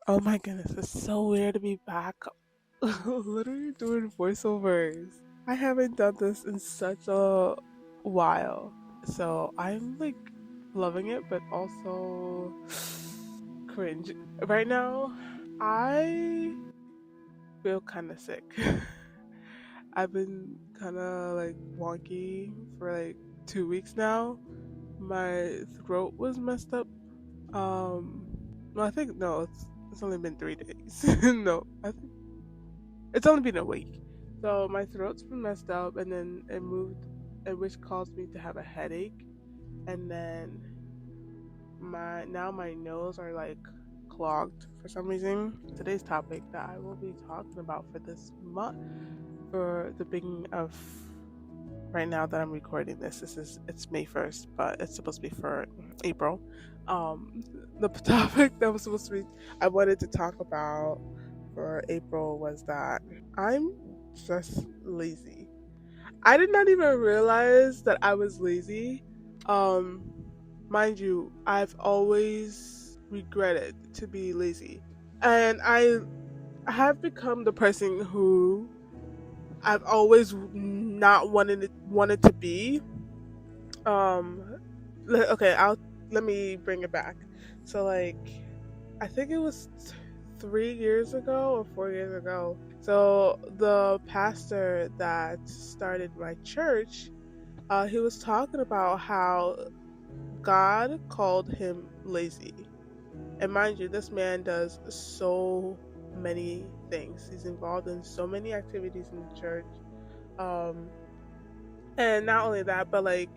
Oh my goodness, it's so weird to be back. Literally doing voiceovers. I haven't done this in such a while. So I'm like loving it, but also cringe. Right now, I feel kind of sick. I've been kind of like wonky for like 2 weeks now. My throat was messed up. Um, no, I think no, it's only been 3 days. No, I think it's only been a week. So my throat's been messed up, and then it moved, which caused me to have a headache, and then my nose are like clogged for some reason. Today's topic that I will be talking about for this month, for the beginning of right now that I'm recording this, it's May 1st, but it's supposed to be for April. Um, the topic that was supposed to be I wanted to talk about for April was that I'm just lazy. I did not even realize that I was lazy. Um, Mind you, I've always regretted to be lazy, and I have become the person who I've always not wanted to be. Okay, I'll let me bring it back. So like, I think it was 3 years ago or 4 years ago. So the pastor that started my church, he was talking about how God called him lazy. And mind you, this man does so many things. He's involved in so many activities in the church. Um, and not only that, but like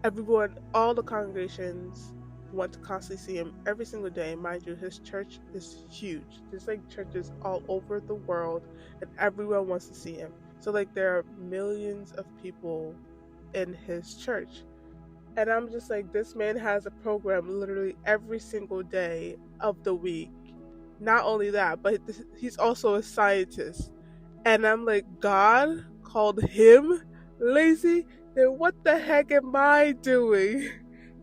everyone, all the congregations want to constantly see him every single day. Mind you, his church is huge. There's like churches all over the world, and everyone wants to see him. So like there are millions of people in his church. And I'm just like, this man has a program literally every single day of the week. Not only that, but he's also a scientist. And I'm like, God called him lazy? Then what the heck am I doing?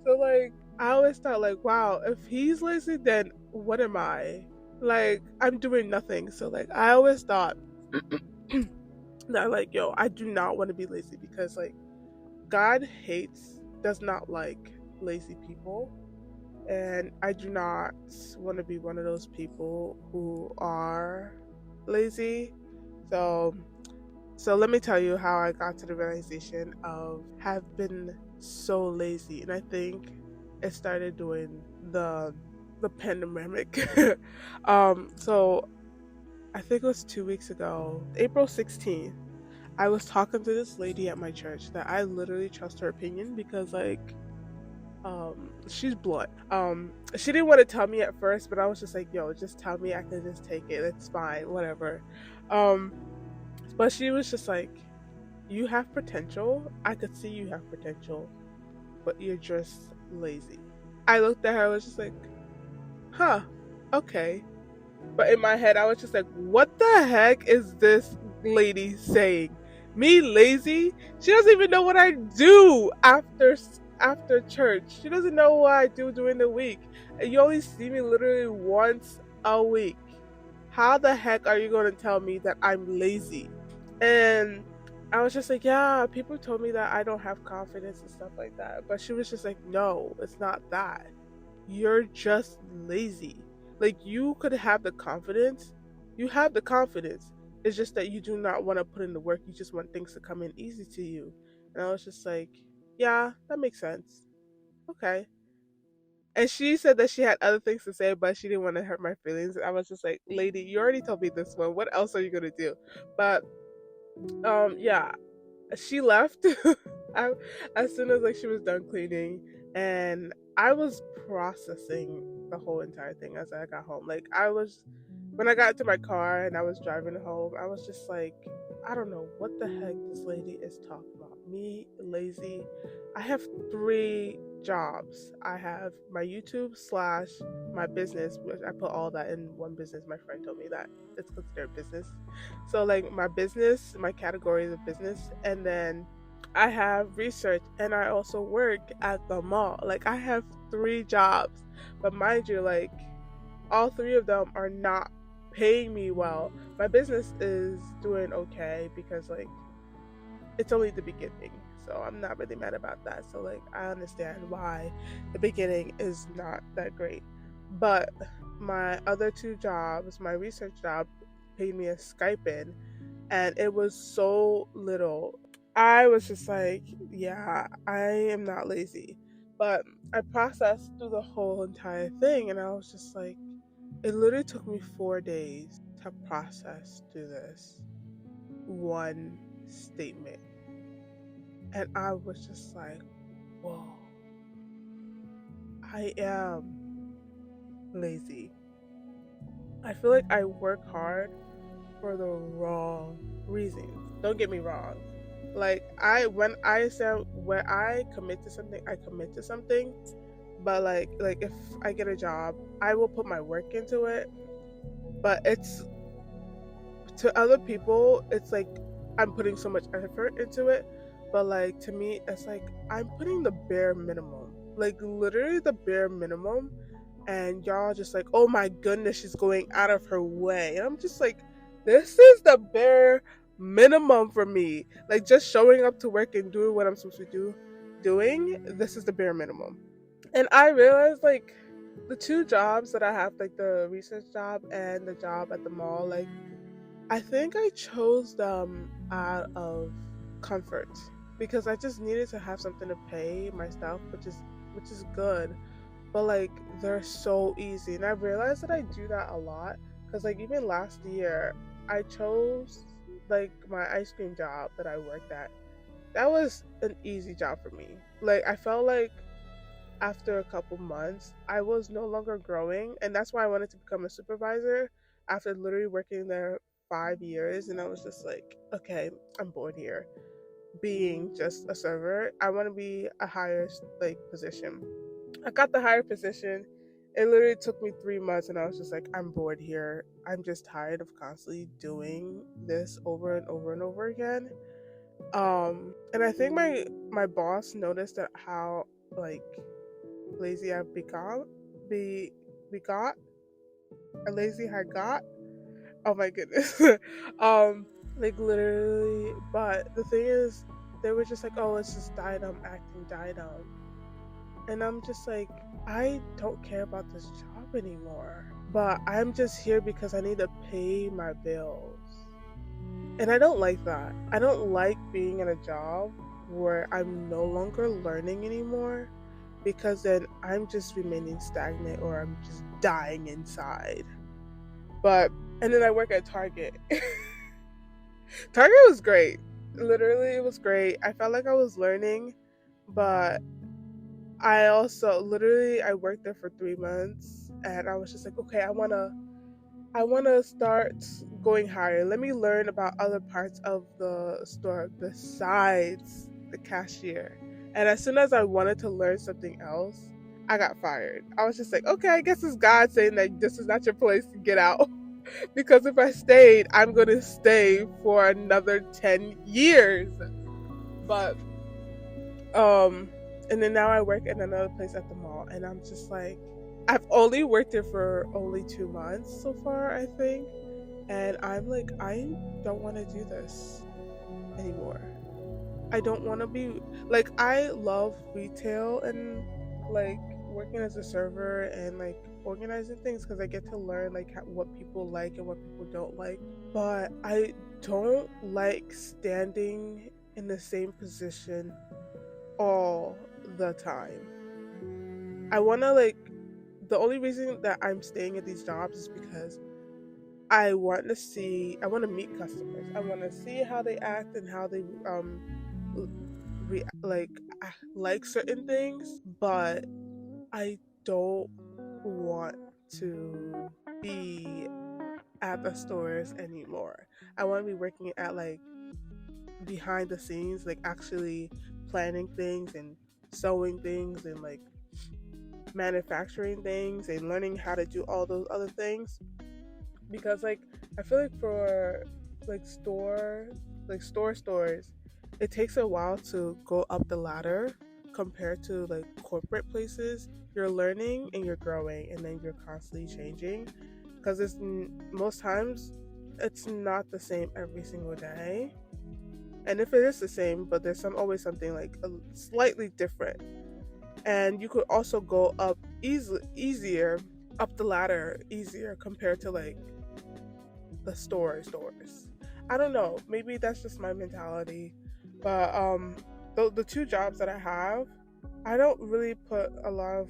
So like, I always thought like, wow, if he's lazy, then what am I? Like, I'm doing nothing. So like, I always thought that like, yo, I do not want to be lazy because like God does not like lazy people. And I do not want to be one of those people who are lazy. So so let me tell you how I got to the realization of have been so lazy, and I think it started during the pandemic. So I think it was 2 weeks ago, April 16th. I was talking to this lady at my church that I literally trust her opinion because like she's blunt. She didn't want to tell me at first, but I was just like, yo, just tell me, I can just take it, it's fine, whatever. um but she was just like, you have potential, I could see you have potential, but you're just lazy. I looked at her, I was just like, huh, okay. But in my head I was just like, what the heck is this lady saying? Me lazy? She doesn't even know what I do after church. She doesn't know what I do during the week. And you only see me literally once a week. How the heck are you going to tell me that I'm lazy? And I was just like, yeah, people told me that I don't have confidence and stuff like that. But she was just like, no, it's not that. You're just lazy. Like, you could have the confidence. You have the confidence. It's just that you do not want to put in the work. You just want things to come in easy to you. And I was just like, yeah, that makes sense. Okay. And she said that she had other things to say, but she didn't want to hurt my feelings. I was just like, lady, you already told me this one. What else are you gonna do? But yeah, she left I, as soon as like she was done cleaning, and I was processing the whole entire thing as I got home. Like, I was, when I got to my car and I was driving home, I was just like, I don't know what the heck this lady is talking about. Me lazy. I have 3 jobs. I have my YouTube slash my business, which I put all that in one business. My friend told me that it's considered business. So like my business, my categories of business, and then I have research, and I also work at the mall. Like, I have 3 jobs. But mind you, like, all three of them are not paying me well. My business is doing okay because like it's only the beginning. So I'm not really mad about that. So like I understand why the beginning is not that great. But my other two jobs, my research job paid me a stipend and it was so little. I was just like, yeah, I am not lazy. But I processed through the whole entire thing and I was just like, it literally took me 4 days to process through this one statement. And I was just like, whoa, I am lazy. I feel like I work hard for the wrong reasons. Don't get me wrong. Like when I commit to something, I commit to something. But like if I get a job, I will put my work into it. But it's to other people, it's like I'm putting so much effort into it. But like to me, it's like I'm putting the bare minimum. Like literally the bare minimum. And y'all just like, oh my goodness, she's going out of her way. And I'm just like, this is the bare minimum for me. Like just showing up to work and doing what I'm supposed to do, doing, this is the bare minimum. And I realized like the two jobs that I have, like the research job and the job at the mall, like I think I chose them out of comfort because I just needed to have something to pay myself, which is good. But like they're so easy, and I realized that I do that a lot because like even last year I chose like my ice cream job that I worked at. That was an easy job for me. Like I felt like after a couple months I was no longer growing, and that's why I wanted to become a supervisor after literally working there 5 years. And I was just like, okay, I'm bored here being just a server. I want to be a higher like position. I got the higher position. It literally took me 3 months, and I was just like, I'm bored here. I'm just tired of constantly doing this over and over and over again. And I think my boss noticed that how like lazy I've become, be got, or lazy I got. Oh my goodness. Like literally. But the thing is, they were just like, oh, it's just Diadem acting Diadem. And I'm just like, I don't care about this job anymore. But I'm just here because I need to pay my bills. And I don't like that. I don't like being in a job where I'm no longer learning anymore because then I'm just remaining stagnant or I'm just dying inside. But, and then I work at Target. Target was great. Literally, it was great. I felt like I was learning, but I also literally I worked there for 3 months and I was just like, okay, I wanna start going higher. Let me learn about other parts of the store besides the cashier. And as soon as I wanted to learn something else, I got fired. I was just like, okay, I guess it's God saying that this is not your place to get out. Because if I stayed, I'm gonna stay for another 10 years. But um and then now I work in another place at the mall, and I'm just like, I've only worked there for only 2 months so far, I think. And I'm like, I don't want to do this anymore. I don't want to be like, I love retail and like working as a server and like organizing things because I get to learn like what people like and what people don't like. But I don't like standing in the same position all the time. I want to like, the only reason that I'm staying at these jobs is because I want to meet customers. I want to see how they act and how they like like certain things, but I don't want to be at the stores anymore. I want to be working at like behind the scenes, like actually planning things and sewing things and like manufacturing things and learning how to do all those other things. Because like I feel like for like stores, it takes a while to go up the ladder compared to like corporate places. you're learning and you're growing, and then you're constantly changing, because most times it's not the same every single day. And if it is the same, but there's always something like slightly different, and you could also go up easier, up the ladder easier compared to like the stores. I don't know, maybe that's just my mentality, but the two jobs that I have, I don't really put a lot of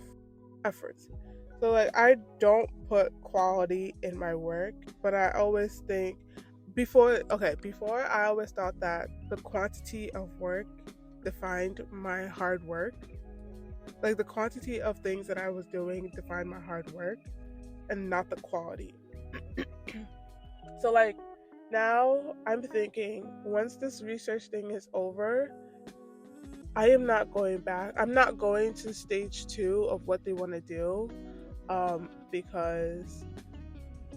efforts. So like I don't put quality in my work, but I always think before I always thought that the quantity of work defined my hard work. Like the quantity of things that I was doing defined my hard work and not the quality. So like now I'm thinking once this research thing is over, I am not going back. I'm not going to stage 2 of what they want to do, because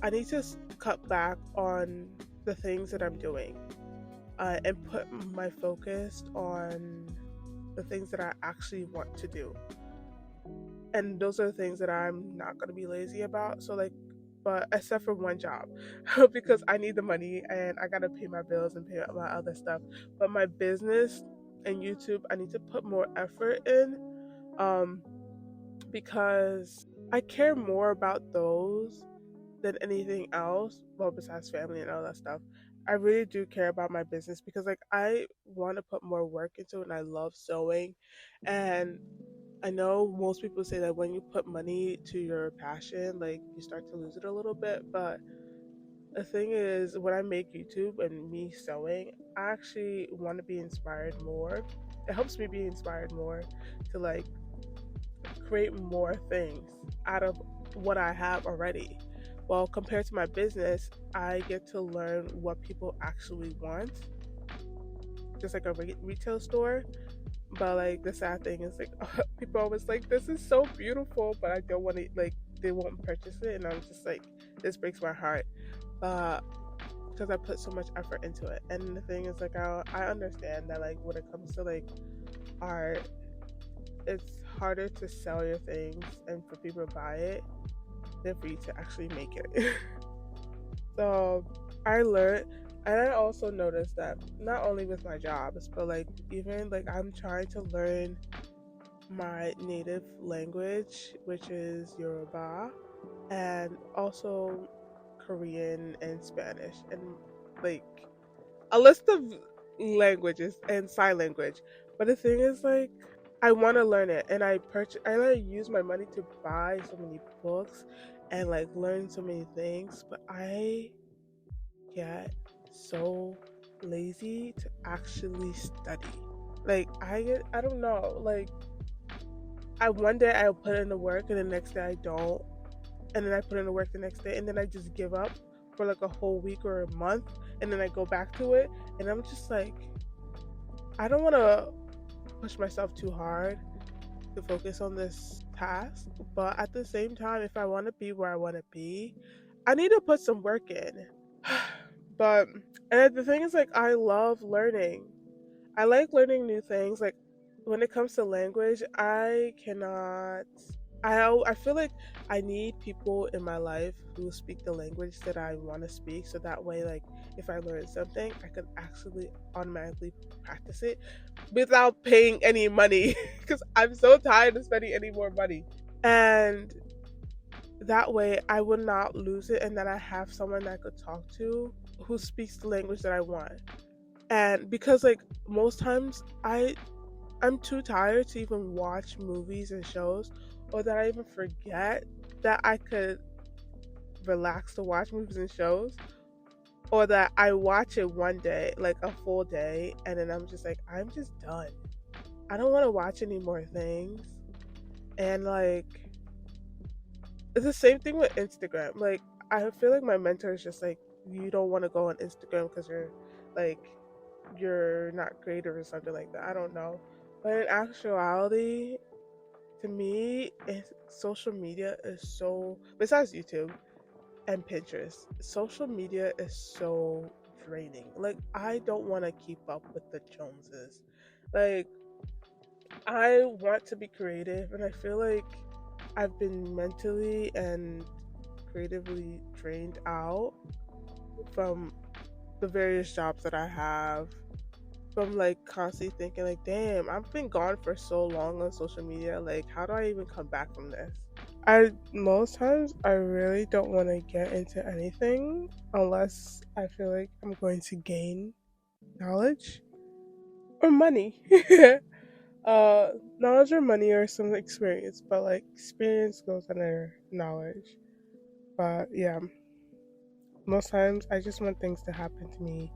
I need to cut back on the things that I'm doing, and put my focus on the things that I actually want to do. And those are the things that I'm not going to be lazy about. So, like, but except for one job, because I need the money and I got to pay my bills and pay my other stuff. But my business and YouTube, I need to put more effort in, um, because I care more about those than anything else. Well, besides family and all that stuff, I really do care about my business because, like, I want to put more work into it, and I love sewing. And I know most people say that when you put money to your passion, like, you start to lose it a little bit. But the thing is, when I make YouTube and me sewing, I actually want to be inspired more. It helps me be inspired more to like create more things out of what I have already. Well, compared to my business, I get to learn what people actually want, just like a retail store. But like the sad thing is, like, people always like, "This is so beautiful," but I don't want to like. They won't purchase it, and I'm just like, this breaks my heart. But because I put so much effort into it, and the thing is, like, I understand that like when it comes to like art, it's harder to sell your things and for people to buy it than for you to actually make it. So I learned, and I also noticed that not only with my jobs, but like even like I'm trying to learn my native language, which is Yoruba, and also Korean and Spanish, and like a list of languages and sign language. But the thing is, like, I want to learn it, and I like use my money to buy so many books and like learn so many things. But I get so lazy to actually study. Like I don't know. Like I one day I'll put in the work, and the next day I don't, and then I put in the work the next day, and then I just give up for like a whole week or a month, and then I go back to it, and I'm just like, I don't want to push myself too hard to focus on this task, but at the same time, if I want to be where I want to be, I need to put some work in. But and the thing is, like, I love learning. I like learning new things. Like when it comes to language, I cannot. I feel like I need people in my life who speak the language that I want to speak, so that way, like, if I learn something, I can actually automatically practice it without paying any money because I'm so tired of spending any more money. And that way, I would not lose it, and then I have someone that I could talk to who speaks the language that I want. And because like most times I'm too tired to even watch movies and shows, or that I even forget that I could relax to watch movies and shows, or that I watch it one day, like a full day, and then I'm just like, I'm just done. I don't want to watch any more things. And like, it's the same thing with Instagram. Like, I feel like my mentor is just like, you don't want to go on Instagram because like, you're not great or something like that. I don't know. But in actuality, to me, social media is so, besides YouTube and Pinterest, social media is so draining. Like, I don't want to keep up with the Joneses. Like, I want to be creative, and I feel like I've been mentally and creatively drained out from the various jobs that I have, from like constantly thinking like, damn, I've been gone for so long on social media. Like, how do I even come back from this? I most times I really don't want to get into anything unless I feel like I'm going to gain knowledge or money. uh Knowledge or money or some experience, but like experience goes under knowledge. But yeah, most times I just want things to happen to me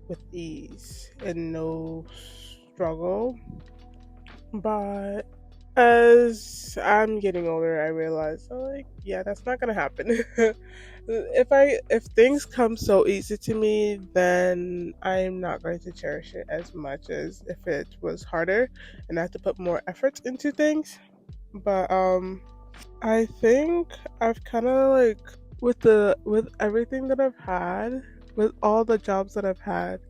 with ease and no struggle. But as I'm getting older, I realize, oh, like, yeah, that's not gonna happen. If things come so easy to me, then I'm not going to cherish it as much as if it was harder and I have to put more effort into things. But I think I've kind of like, with everything that I've had, with all the jobs that I've had,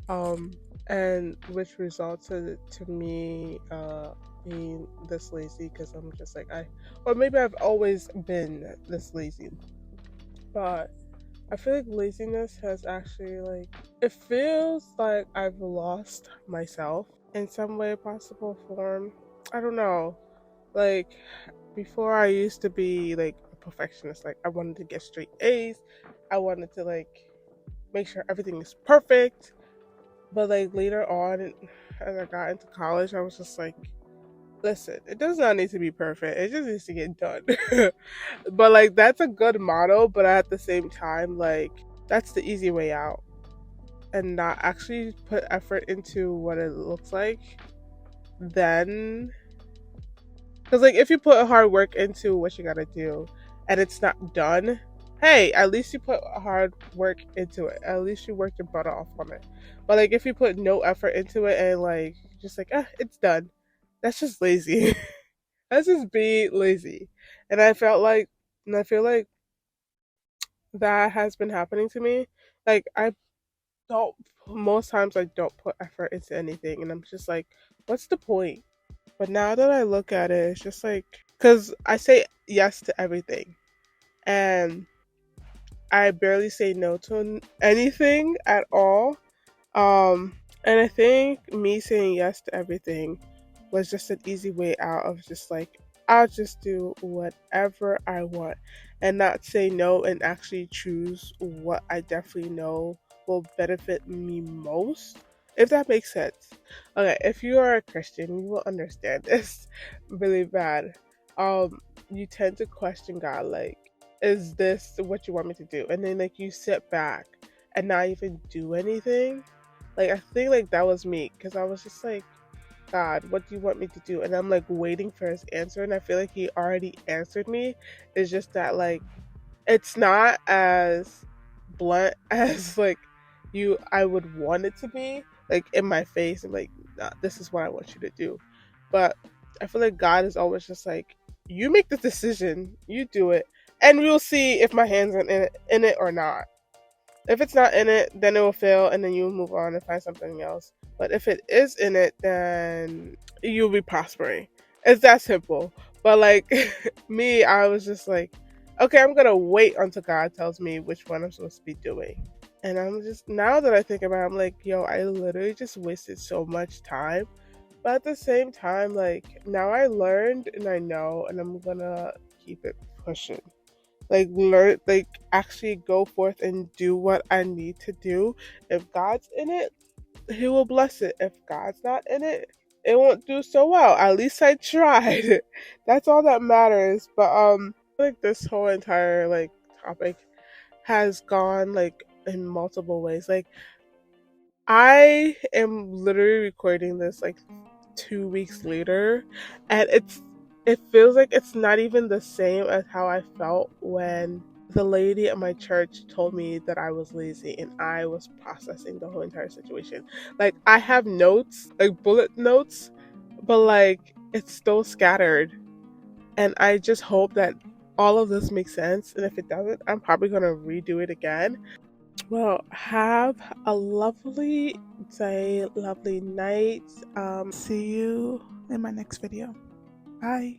um, and which resulted to me being this lazy because I'm just like or maybe I've always been this lazy, but I feel like laziness has actually like, it feels like I've lost myself in some way possible form. I don't know. Like before I used to be like a perfectionist. Like I wanted to get straight A's. I wanted to like make sure everything is perfect. But like later on, as I got into college, I was just like, listen, it does not need to be perfect. It just needs to get done. But like that's a good motto, but at the same time, like that's the easy way out and not actually put effort into what it looks like. Then, because like if you put hard work into what you gotta do and it's not done, hey, at least you put hard work into it. At least you worked your butt off on it. But like if you put no effort into it and like just like it's done, that's just lazy. That's just be lazy. And I felt like, and I feel like that has been happening to me. Like I don't, most times I don't put effort into anything, and I'm just like, what's the point? But now that I look at it, it's just like, because I say yes to everything, and I barely say no to anything at all. And I think me saying yes to everything was just an easy way out of just like, I'll just do whatever I want and not say no and actually choose what I definitely know will benefit me most. If that makes sense. Okay, if you are a Christian, you will understand this really bad. You tend to question God, like, is this what you want me to do? And then like you sit back and not even do anything. Like I think like that was me because I was just like, God, what do you want me to do? And I'm like waiting for his answer, and I feel like he already answered me. It's just that like it's not as blunt as like you I would want it to be, like in my face and like, nah, this is what I want you to do. But I feel like God is always just like, you make the decision, you do it, and we'll see if my hands are in it or not. If it's not in it, then it will fail, and then you'll move on and find something else. But if it is in it, then you'll be prospering. It's that simple. But like me, I was just like, okay, I'm gonna wait until God tells me which one I'm supposed to be doing. And I'm just, now that I think about it, I'm like, yo, I literally just wasted so much time. But at the same time, like now I learned and I know, and I'm gonna keep it pushing, like learn, like actually go forth and do what I need to do. If God's in it, he will bless it. If God's not in it, it won't do so well. At least I tried. That's all that matters. But like this whole entire like topic has gone like in multiple ways. Like I am literally recording this like 2 weeks later, and it feels like it's not even the same as how I felt when the lady at my church told me that I was lazy and I was processing the whole entire situation. Like I have notes, like bullet notes, but like it's still scattered, and I just hope that all of this makes sense, and if it doesn't, I'm probably going to redo it again. Well, have a lovely day, lovely night. See you in my next video. Bye.